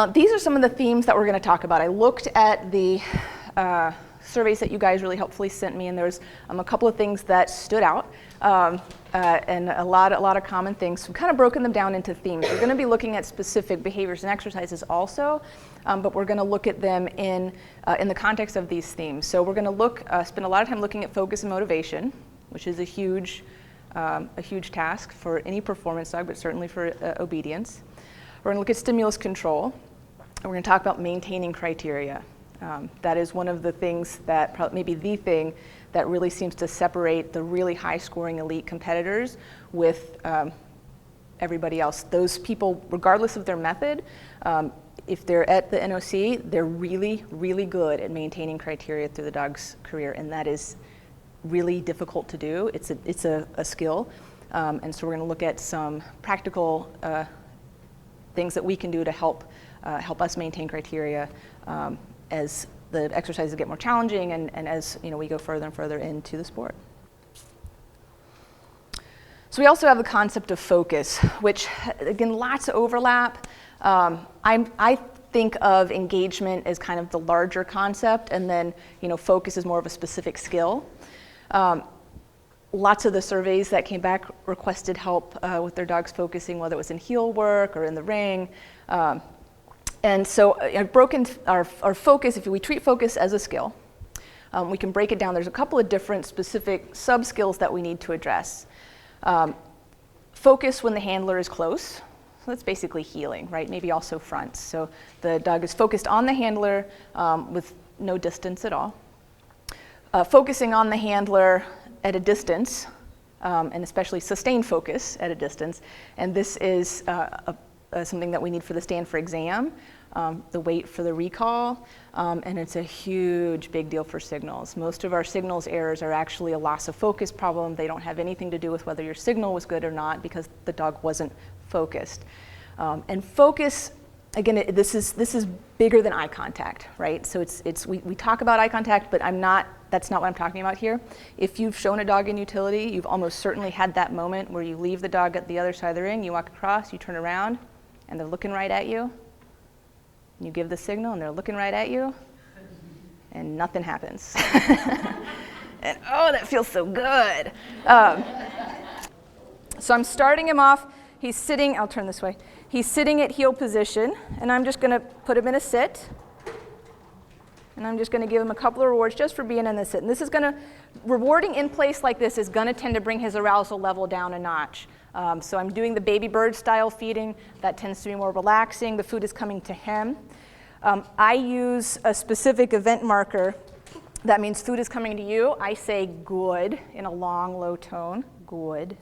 These are some of the themes that we're going to talk about. I looked at the surveys that you guys really helpfully sent me, and there's a couple of things that stood out, and a lot of common things. We've kind of broken them down into themes. We're going to be looking at specific behaviors and exercises also, but we're going to look at them in the context of these themes. So we're going to spend a lot of time looking at focus and motivation, which is a huge task for any performance dog, but certainly for obedience. We're going to look at stimulus control, and we're going to talk about maintaining criteria. That is one of the things that maybe the thing that really seems to separate the really high-scoring elite competitors with everybody else. Those people, regardless of their method, if they're at the NOC, they're really, really good at maintaining criteria through the dog's career, and that is really difficult to do. It's a skill, and so we're going to look at some practical things that we can do to help us maintain criteria as the exercises get more challenging and as we go further and further into the sport. So we also have the concept of focus, which again, lots of overlap. I think of engagement as kind of the larger concept, and then focus is more of a specific skill. Lots of the surveys that came back requested help with their dogs focusing, whether it was in heel work or in the ring. And so I've broken our focus. If we treat focus as a skill, we can break it down. There's a couple of different specific sub-skills that we need to address. Focus when the handler is close. So that's basically heeling, right? Maybe also fronts. So the dog is focused on the handler with no distance at all. Focusing on the handler at a distance, and especially sustained focus at a distance. And this is something that we need for the stand for exam, the wait for the recall, and it's a huge big deal for signals. Most of our signals errors are actually a loss of focus problem. They don't have anything to do with whether your signal was good or not, because the dog wasn't focused. And focus, again, this is bigger than eye contact, right? So we talk about eye contact, but that's not what I'm talking about here. If you've shown a dog in utility, you've almost certainly had that moment where you leave the dog at the other side of the ring, you walk across, you turn around, and they're looking right at you. You give the signal, and they're looking right at you, and nothing happens. And oh, that feels so good. So I'm starting him off. He's sitting, I'll turn this way. He's sitting at heel position, and I'm just going to put him in a sit. And I'm just going to give him a couple of rewards just for being in the sit. And this is going to, rewarding in place like this is going to tend to bring his arousal level down a notch. So I'm doing the baby bird style feeding. That tends to be more relaxing. The food is coming to him. I use a specific event marker. That means food is coming to you. I say good in a long, low tone. Good.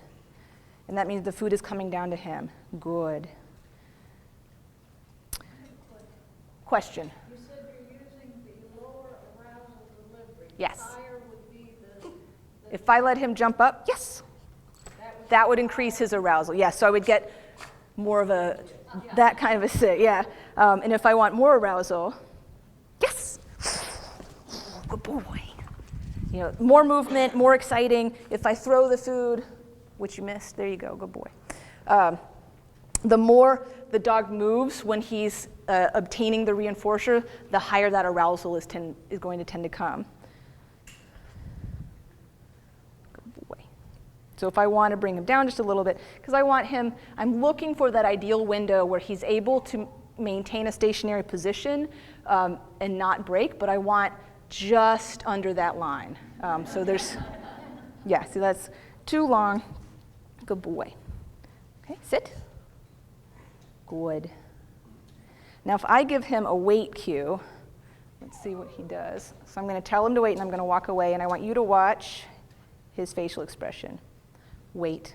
And that means the food is coming down to him. Good. Question. You said you're using the lower arousal delivery. Yes. Higher would be the if I let him jump up, yes. That would increase his arousal. Yes, so I would get more of that kind of a sit, yeah. And if I want more arousal, yes. Good boy. More movement, more exciting. If I throw the food, which you missed, there you go, good boy. The more the dog moves when he's obtaining the reinforcer, the higher that arousal is going to tend to come. Good boy. So if I want to bring him down just a little bit, because I'm looking for that ideal window where he's able to maintain a stationary position and not break, but I want just under that line. So there's, yeah, see that's too long. Good boy. Okay, sit. Good. Now if I give him a wait cue, let's see what he does. So I'm going to tell him to wait, and I'm going to walk away, and I want you to watch his facial expression. Wait.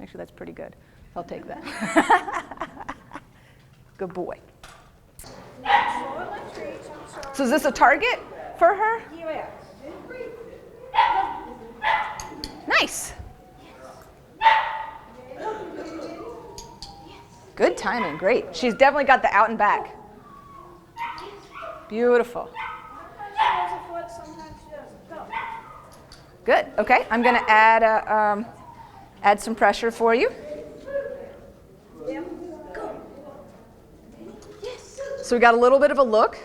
Actually, that's pretty good. I'll take that. Good boy. So is this a target for her? yeah. Nice. Good timing, great. She's definitely got the out and back. Beautiful. Good, okay. I'm gonna add Add some pressure for you. So we got a little bit of a look.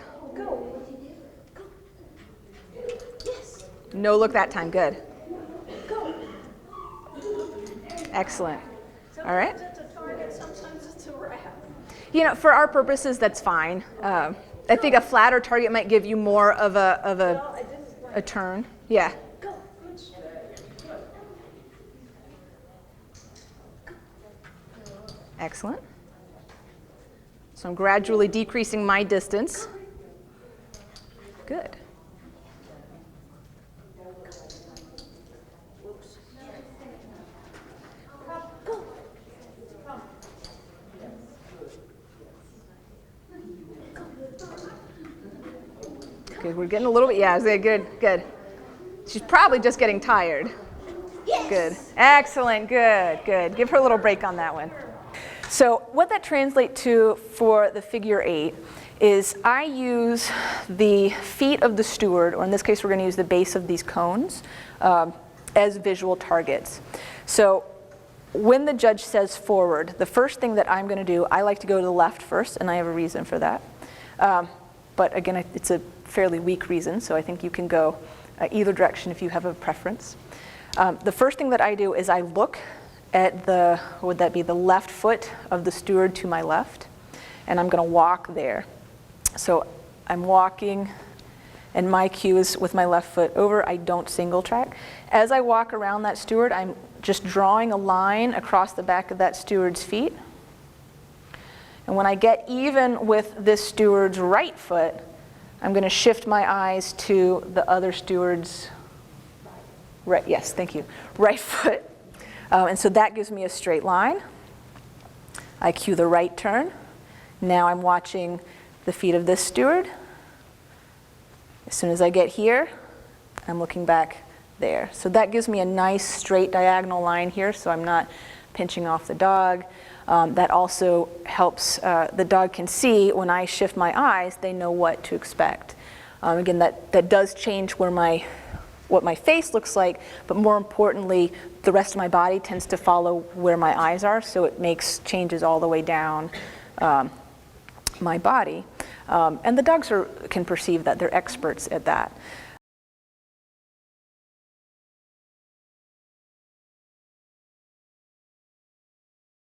No look that time, good. Excellent. All right. Sometimes it's a target, sometimes it's a wrap. You know, for our purposes, that's fine. I think a flatter target might give you more of a turn. Yeah. Go. Excellent. So I'm gradually decreasing my distance. Good. Good, we're getting a little bit, yeah, good, good. She's probably just getting tired. Yes. Good, excellent, good, good. Give her a little break on that one. So what that translates to for the figure 8 is I use the feet of the steward, or in this case we're going to use the base of these cones, as visual targets. So when the judge says forward, the first thing that I'm going to do, I like to go to the left first, and I have a reason for that. But again, it's a fairly weak reason, so I think you can go either direction if you have a preference. The first thing that I do is I look at the, what would that be, the left foot of the steward to my left, and I'm going to walk there. So I'm walking, and my cue is with my left foot over. I don't single track. As I walk around that steward, I'm just drawing a line across the back of that steward's feet. And when I get even with this steward's right foot, I'm going to shift my eyes to the other steward's right, yes, thank you, right foot. And so that gives me a straight line. I cue the right turn. Now I'm watching the feet of this steward. As soon as I get here, I'm looking back there. So that gives me a nice straight diagonal line here, so I'm not pinching off the dog. That also helps, the dog can see when I shift my eyes, they know what to expect. Again, that does change where what my face looks like, but more importantly, the rest of my body tends to follow where my eyes are, so it makes changes all the way down my body. And the dogs can perceive that. They're experts at that.